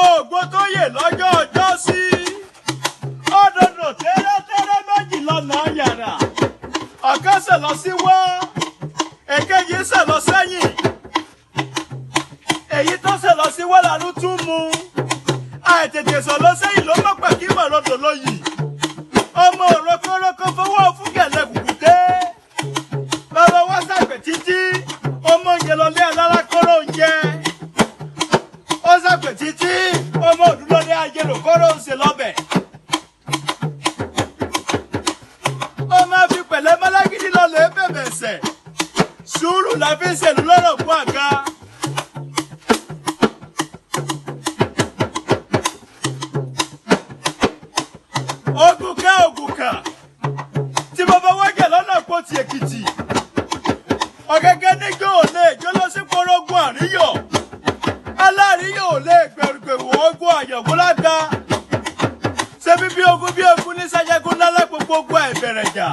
ògbó tó yè lọ́jọ́ ọjọ́ sí ọdọdọ tẹ́rẹ́tẹ́rẹ́ méjì lọ́nà yàrá ọ̀kan ṣe lọ sí wá èkejì ṣe lọ sẹ́yìn èyí tó ṣe lọ sí wá lànà tún mu àìtètè sọ lọ sẹ́yìn ló mọ̀ pẹ̀ kí mọ̀rọ̀dọ̀ lọ yìí ọmọ òrókòrókò fowó fún gẹ̀lẹ́ kùkùté bàbá wá sàgbẹ̀ títí ọmọ oúnjẹ lọlé alára kóró oúnjẹ ó sàgbẹ̀ títí ọmọ òdúlọ́lé ajérò kóró oúnjẹ lọ́bẹ̀ ọmọ fi pẹ̀lẹ́ mọ́lágídí lọ́lẹ̀ bẹ̀bẹ̀ sẹ̀ sùúrù la fi ń ṣèlú lọ́rọ̀ fún àga. Ògùnkà tí bàbá wájà lọ́nà pọ̀ ti Èkìtì ọ̀gẹ́gẹ́ nígbà ò lè jó lọ sí pọ́rọ́gùn àríyọ̀ aláàríyọ̀ ò lè gbẹ̀rùgbẹ̀rù ogun àyẹ̀wò lága ṣebí bí ogun ní sájẹ́gun lálẹ́ gbogbo ogun àìbẹ̀rẹ̀ jà.